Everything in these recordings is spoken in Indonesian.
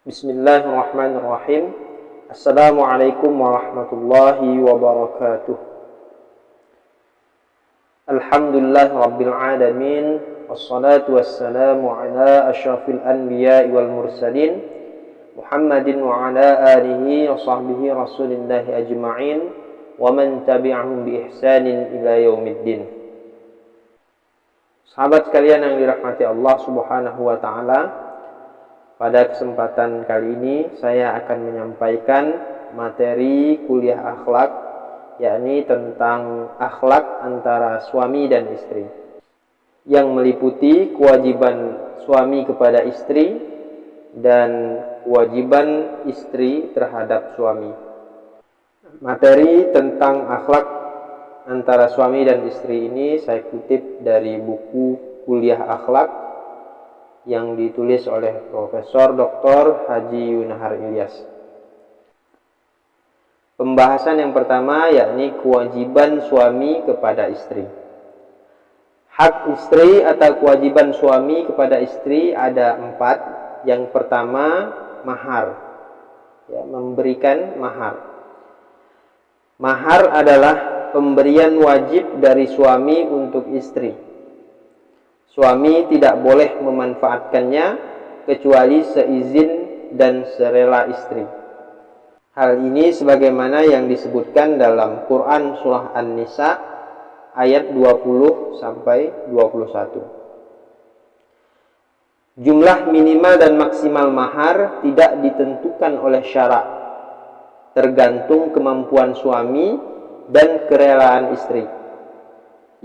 Bismillahirrahmanirrahim. Assalamualaikum warahmatullahi wabarakatuh. Alhamdulillah rabbil alamin. Wassalatu wassalamu ala asyrafil anbiya'i wal mursalin Muhammadin wa ala alihi wa sahbihi rasulillahi ajma'in wa man tabi'ahum bi ihsanin ila yaumiddin. Sahabat sekalian yang dirahmati Allah Subhanahu wa taala, pada kesempatan kali ini saya akan menyampaikan materi kuliah akhlak, yakni tentang akhlak antara suami dan istri, yang meliputi kewajiban suami kepada istri dan kewajiban istri terhadap suami. Materi tentang akhlak antara suami dan istri ini saya kutip dari buku Kuliah Akhlak yang ditulis oleh Profesor Dr. Haji Yunahar Ilyas. Pembahasan yang pertama yakni kewajiban suami kepada istri. Hak istri atau kewajiban suami kepada istri ada 4. Yang pertama, mahar, memberikan mahar. Mahar adalah pemberian wajib dari suami untuk istri. Suami tidak boleh memanfaatkannya kecuali seizin dan serela istri. Hal ini sebagaimana yang disebutkan dalam Quran surah An-Nisa ayat 20 sampai 21. Jumlah minimal dan maksimal mahar tidak ditentukan oleh syarak, tergantung kemampuan suami dan kerelaan istri.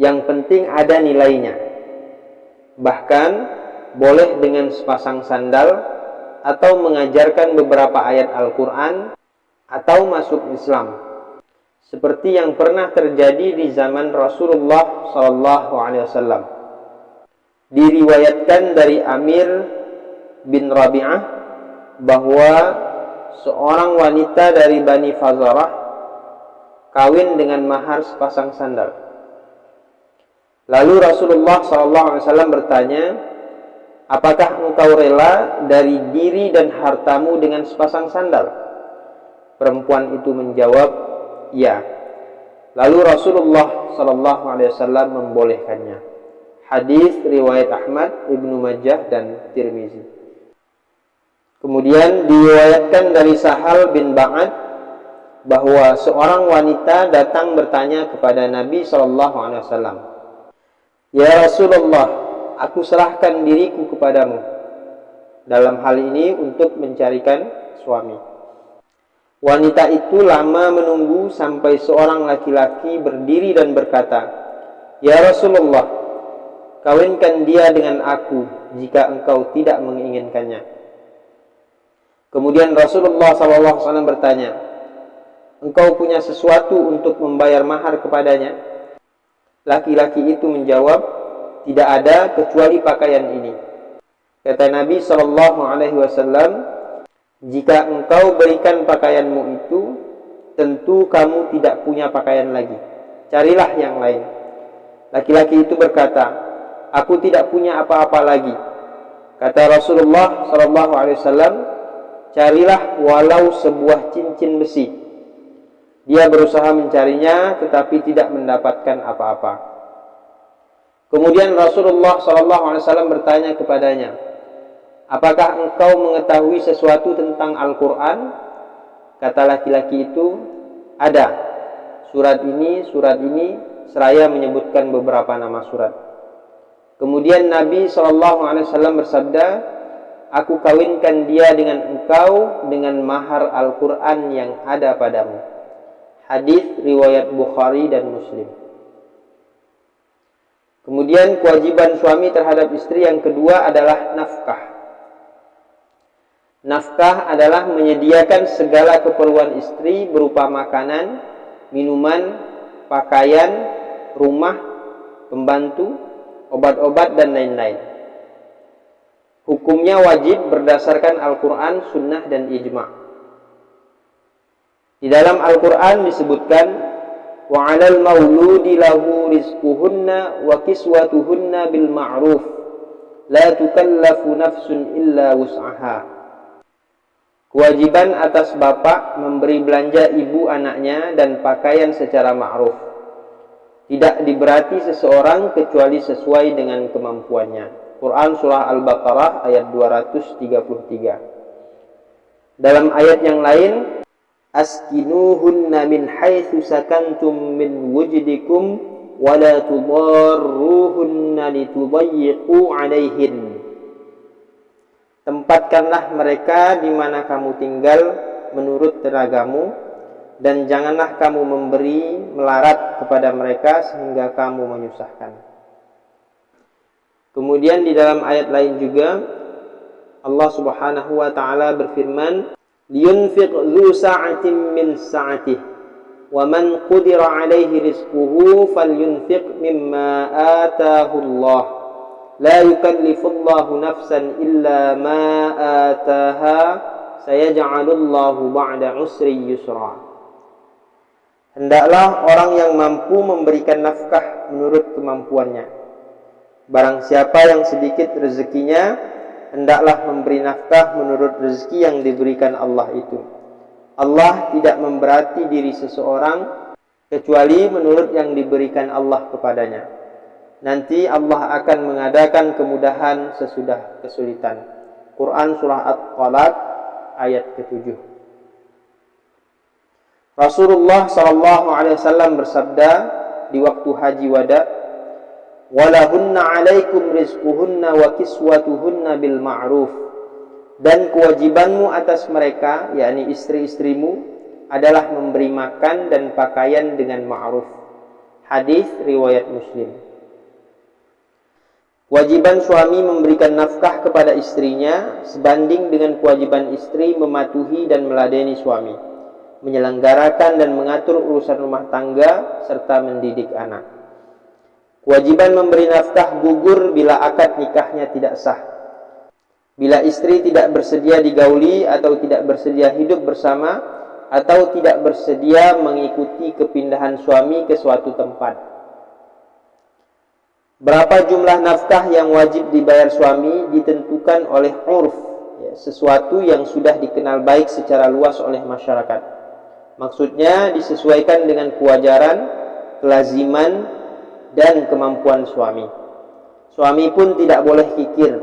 Yang penting ada nilainya. Bahkan boleh dengan sepasang sandal atau mengajarkan beberapa ayat Al-Quran atau masuk Islam, seperti yang pernah terjadi di zaman Rasulullah SAW. Diriwayatkan dari Amir bin Rabi'ah bahwa seorang wanita dari Bani Fazarah kawin dengan mahar sepasang sandal. Lalu Rasulullah SAW bertanya, apakah engkau rela dari diri dan hartamu dengan sepasang sandal? Perempuan itu menjawab, ya. Lalu Rasulullah SAW membolehkannya. Hadis riwayat Ahmad, Ibnu Majah dan Tirmizi. Kemudian diriwayatkan dari Sahal bin Ba'ad bahwa seorang wanita datang bertanya kepada Nabi SAW, ya Rasulullah, aku serahkan diriku kepadamu dalam hal ini untuk mencarikan suami. Wanita itu lama menunggu sampai seorang laki-laki berdiri dan berkata, ya Rasulullah, kawinkan dia dengan aku jika engkau tidak menginginkannya. Kemudian Rasulullah SAW bertanya, engkau punya sesuatu untuk membayar mahar kepadanya? Laki-laki itu menjawab, tidak ada kecuali pakaian ini. Kata Nabi SAW, jika engkau berikan pakaianmu itu, tentu kamu tidak punya pakaian lagi. Carilah yang lain. Laki-laki itu berkata, aku tidak punya apa-apa lagi. Kata Rasulullah SAW, carilah walau sebuah cincin besi. Dia berusaha mencarinya tetapi tidak mendapatkan apa-apa. Kemudian Rasulullah SAW bertanya kepadanya, apakah engkau mengetahui sesuatu tentang Al-Quran? Kata laki-laki itu, ada. Surat ini, seraya menyebutkan beberapa nama surat. Kemudian Nabi SAW bersabda, aku kawinkan dia dengan engkau dengan mahar Al-Quran yang ada padamu. Hadis riwayat Bukhari dan Muslim. Kemudian kewajiban suami terhadap istri yang kedua adalah nafkah. Nafkah adalah menyediakan segala keperluan istri berupa makanan, minuman, pakaian, rumah, pembantu, obat-obat dan lain-lain. Hukumnya wajib berdasarkan Al-Quran, Sunnah dan Ijma'. Di dalam Al-Quran disebutkan, wa 'alal mauludi lahu rizquhunna wa kiswatuhunna bil ma'ruf la tukallafu nafsun illa wus'aha. Kewajiban atas bapak memberi belanja ibu anaknya dan pakaian secara ma'ruf. Tidak diberati seseorang kecuali sesuai dengan kemampuannya. Quran Surah Al-Baqarah ayat 233. Dalam ayat yang lain, askinuhunna min haitsu sakantum min wujdikum wa la tudarruhunna litudayyiqu 'alaihin. Tempatkanlah mereka di mana kamu tinggal menurut tenagamu, dan janganlah kamu memberi melarat kepada mereka sehingga kamu menyusahkan. Kemudian di dalam ayat lain juga Allah Subhanahu wa taala berfirman, liyunfiq dzu sa'atin min sa'atihi wa man qudira 'alaihi rizquhu falyunfiq mimma ataahu Allah. La yukallifullahu nafsan illa ma ataaha sayaj'alullahu ba'da usri yusra. Hendaklah orang yang mampu memberikan nafkah menurut kemampuannya. Barang siapa yang sedikit rezekinya, hendaklah memberi nafkah menurut rezeki yang diberikan Allah itu. Allah tidak memberati diri seseorang kecuali menurut yang diberikan Allah kepadanya. Nanti Allah akan mengadakan kemudahan sesudah kesulitan. Quran Surah At-Talaq ayat ke-7. Rasulullah SAW bersabda di waktu haji wada, walahunna 'alaikum rizquhunna wa kiswatuhunna bil ma'ruf. Dan kewajibanmu atas mereka, yakni istri-istrimu, adalah memberi makan dan pakaian dengan ma'ruf. Hadis riwayat Muslim. Kewajiban suami memberikan nafkah kepada istrinya sebanding dengan kewajiban istri mematuhi dan meladeni suami, menyelenggarakan dan mengatur urusan rumah tangga, serta mendidik anak. Kewajiban memberi nafkah gugur bila akad nikahnya tidak sah. Bila istri tidak bersedia digauli atau tidak bersedia hidup bersama atau tidak bersedia mengikuti kepindahan suami ke suatu tempat. Berapa jumlah nafkah yang wajib dibayar suami ditentukan oleh urf, sesuatu yang sudah dikenal baik secara luas oleh masyarakat. Maksudnya disesuaikan dengan kewajaran, kelaziman, dan kemampuan suami. Suami pun tidak boleh kikir,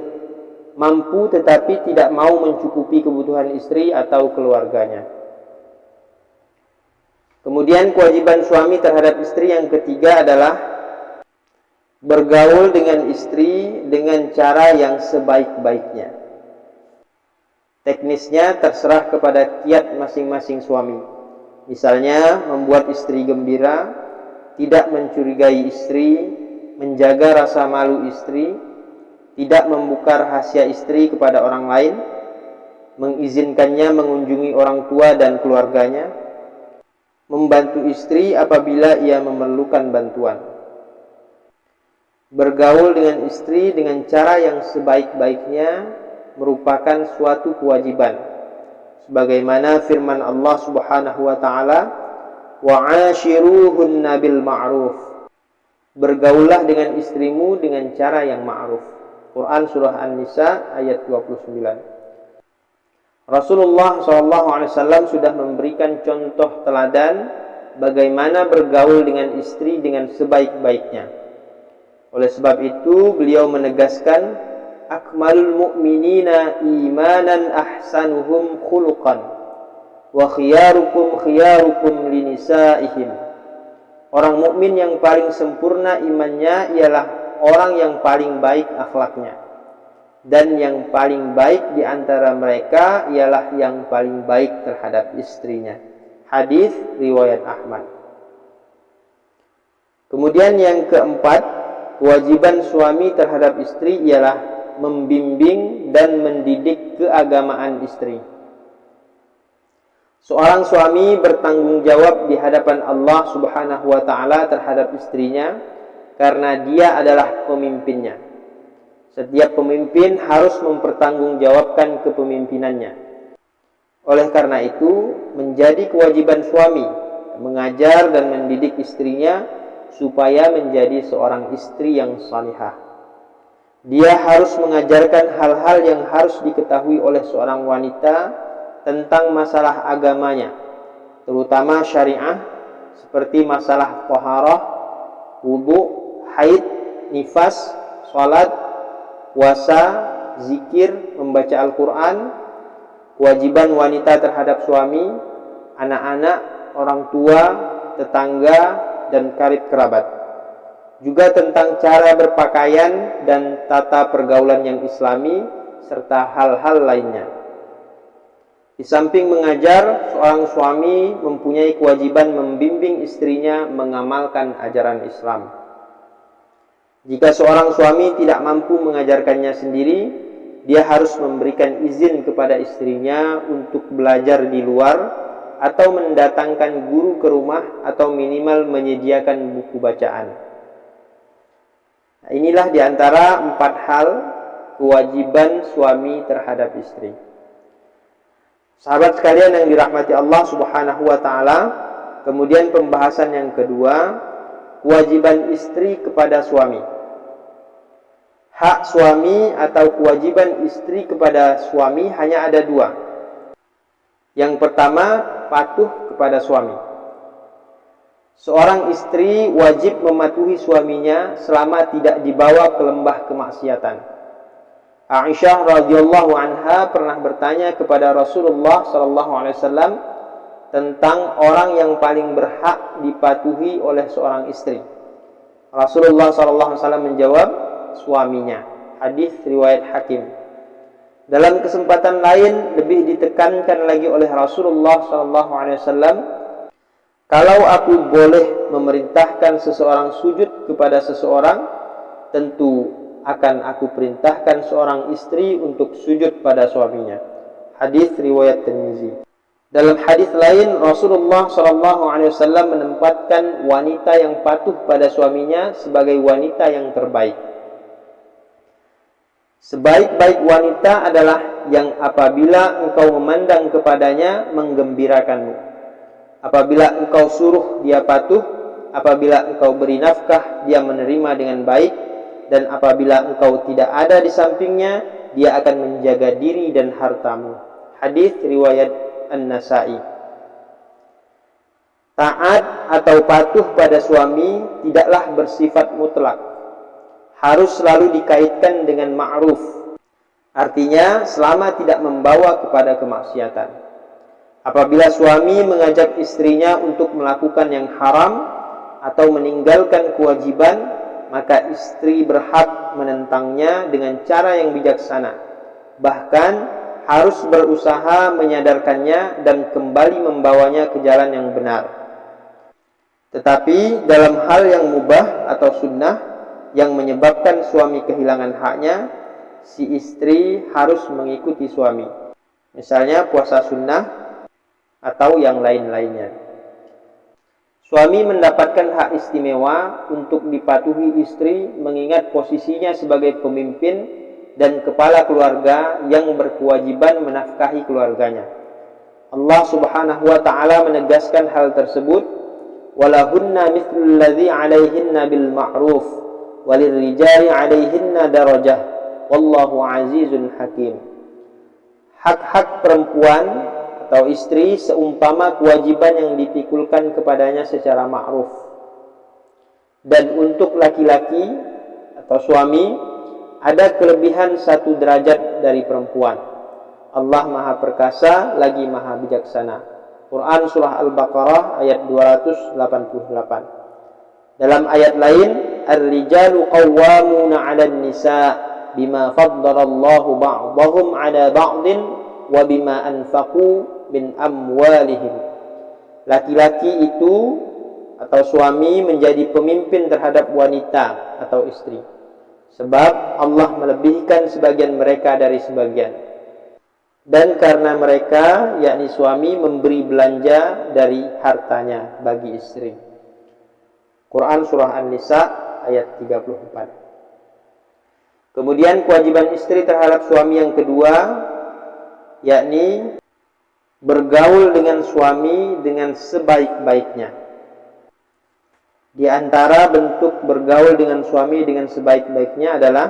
mampu tetapi tidak mau mencukupi kebutuhan istri atau keluarganya. Kemudian kewajiban suami terhadap istri yang ketiga adalah bergaul dengan istri dengan cara yang sebaik-baiknya. Teknisnya terserah kepada kiat masing-masing suami. Misalnya membuat istri gembira, tidak mencurigai istri, menjaga rasa malu istri, tidak membuka rahasia istri kepada orang lain, mengizinkannya mengunjungi orang tua dan keluarganya, membantu istri apabila ia memerlukan bantuan. Bergaul dengan istri dengan cara yang sebaik-baiknya merupakan suatu kewajiban. Sebagaimana firman Allah Subhanahu wa taala, "Wa'ashiruhunna bil ma'ruf." Bergaullah dengan istrimu dengan cara yang ma'ruf. Quran Surah An-Nisa ayat 29. Rasulullah SAW sudah memberikan contoh teladan bagaimana bergaul dengan istri dengan sebaik-baiknya. Oleh sebab itu beliau menegaskan, akmalul mu'minina imanan ahsanuhum khuluqan wa khiyarukum linisaihim. Orang mukmin yang paling sempurna imannya ialah orang yang paling baik akhlaknya, dan yang paling baik di antara mereka ialah yang paling baik terhadap istrinya. Hadis riwayat Ahmad. Kemudian yang keempat, kewajiban suami terhadap istri ialah membimbing dan mendidik keagamaan istri. Seorang suami bertanggung jawab di hadapan Allah Subhanahu wa taala terhadap istrinya karena dia adalah pemimpinnya. Setiap pemimpin harus mempertanggungjawabkan kepemimpinannya. Oleh karena itu, menjadi kewajiban suami mengajar dan mendidik istrinya supaya menjadi seorang istri yang salihah. Dia harus mengajarkan hal-hal yang harus diketahui oleh seorang wanita tentang masalah agamanya, terutama syariah, seperti masalah taharah, wudu, haid, nifas, salat, puasa, zikir, membaca Al-Quran, kewajiban wanita terhadap suami, anak-anak, orang tua, tetangga, dan karib kerabat. Juga tentang cara berpakaian dan tata pergaulan yang islami, serta hal-hal lainnya. Di samping mengajar, seorang suami mempunyai kewajiban membimbing istrinya mengamalkan ajaran Islam. Jika seorang suami tidak mampu mengajarkannya sendiri, dia harus memberikan izin kepada istrinya untuk belajar di luar atau mendatangkan guru ke rumah atau minimal menyediakan buku bacaan. Nah, inilah diantara 4 hal kewajiban suami terhadap istri. Sahabat sekalian yang dirahmati Allah Subhanahu wa taala, kemudian pembahasan yang kedua, kewajiban istri kepada suami. Hak suami atau kewajiban istri kepada suami hanya ada 2. Yang pertama, patuh kepada suami. Seorang istri wajib mematuhi suaminya selama tidak dibawa ke lembah kemaksiatan. Aisyah radhiyallahu anha pernah bertanya kepada Rasulullah sallallahu alaihi wasallam tentang orang yang paling berhak dipatuhi oleh seorang istri. Rasulullah sallallahu alaihi wasallam menjawab, suaminya. Hadis riwayat Hakim. Dalam kesempatan lain lebih ditekankan lagi oleh Rasulullah sallallahu alaihi wasallam, kalau aku boleh memerintahkan seseorang sujud kepada seseorang, tentu akan aku perintahkan seorang istri untuk sujud pada suaminya. Hadis riwayat Tirmizi. Dalam hadis lain, Rasulullah SAW menempatkan wanita yang patuh pada suaminya sebagai wanita yang terbaik. Sebaik-baik wanita adalah yang apabila engkau memandang kepadanya menggembirakanmu. Apabila engkau suruh dia patuh, apabila engkau beri nafkah dia menerima dengan baik, dan apabila engkau tidak ada di sampingnya dia akan menjaga diri dan hartamu. Hadis riwayat An-Nasa'i. Taat atau patuh pada suami tidaklah bersifat mutlak, harus selalu dikaitkan dengan ma'ruf. Artinya selama tidak membawa kepada kemaksiatan. Apabila suami mengajak istrinya untuk melakukan yang haram atau meninggalkan kewajiban, maka istri berhak menentangnya dengan cara yang bijaksana. Bahkan harus berusaha menyadarkannya dan kembali membawanya ke jalan yang benar. Tetapi dalam hal yang mubah atau sunnah yang menyebabkan suami kehilangan haknya, si istri harus mengikuti suami. Misalnya puasa sunnah atau yang lain-lainnya. Suami mendapatkan hak istimewa untuk dipatuhi istri mengingat posisinya sebagai pemimpin dan kepala keluarga yang berkewajiban menafkahi keluarganya. Allah Subhanahu wa taala menegaskan hal tersebut, walahunna mithlul ladzi 'alaihinna bil ma'ruf walirrijali 'alaihinna darajah wallahu 'azizun hakim. Hak-hak perempuan atau istri seumpama kewajiban yang dipikulkan kepadanya secara ma'ruf. Dan untuk laki-laki atau suami ada kelebihan 1 derajat dari perempuan. Allah Maha Perkasa lagi Maha Bijaksana. Quran Surah Al-Baqarah ayat 288. Dalam ayat lain, Ar-rijalu qawwamuna 'alan nisa' bima faddalallahu ba'dahum 'ala ba'din wa bima anfaqu min amwalihim. Laki-laki itu atau suami menjadi pemimpin terhadap wanita atau istri, sebab Allah melebihkan sebagian mereka dari sebagian, dan karena mereka yakni suami memberi belanja dari hartanya bagi istri. Quran Surah An-Nisa ayat 34. Kemudian kewajiban istri terhadap suami yang kedua yakni bergaul dengan suami dengan sebaik-baiknya. Di antara bentuk bergaul dengan suami dengan sebaik-baiknya adalah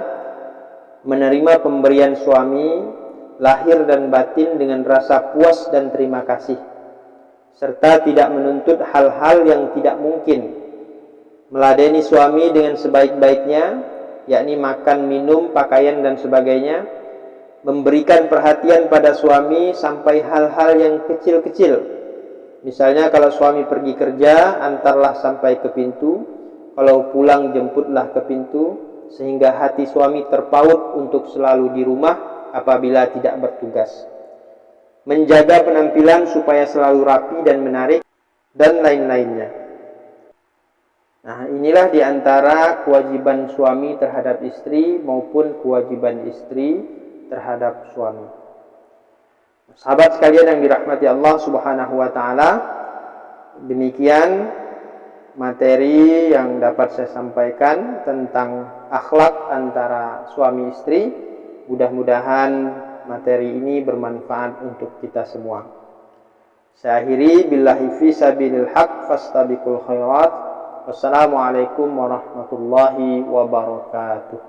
menerima pemberian suami lahir dan batin dengan rasa puas dan terima kasih, serta tidak menuntut hal-hal yang tidak mungkin, meladeni suami dengan sebaik-baiknya, yakni makan, minum, pakaian dan sebagainya, memberikan perhatian pada suami sampai hal-hal yang kecil-kecil. Misalnya kalau suami pergi kerja, antarlah sampai ke pintu, kalau pulang jemputlah ke pintu, sehingga hati suami terpaut untuk selalu di rumah apabila tidak bertugas. Menjaga penampilan supaya selalu rapi dan menarik, dan lain-lainnya. Nah, inilah diantara kewajiban suami terhadap istri maupun kewajiban istri terhadap suami. Sahabat sekalian yang dirahmati Allah Subhanahu wa taala, demikian materi yang dapat saya sampaikan tentang akhlak antara suami istri. Mudah-mudahan materi ini bermanfaat untuk kita semua. Saya akhiri billahi fi sabilil haq fastabiqul khairat. Wassalamualaikum warahmatullahi wabarakatuh.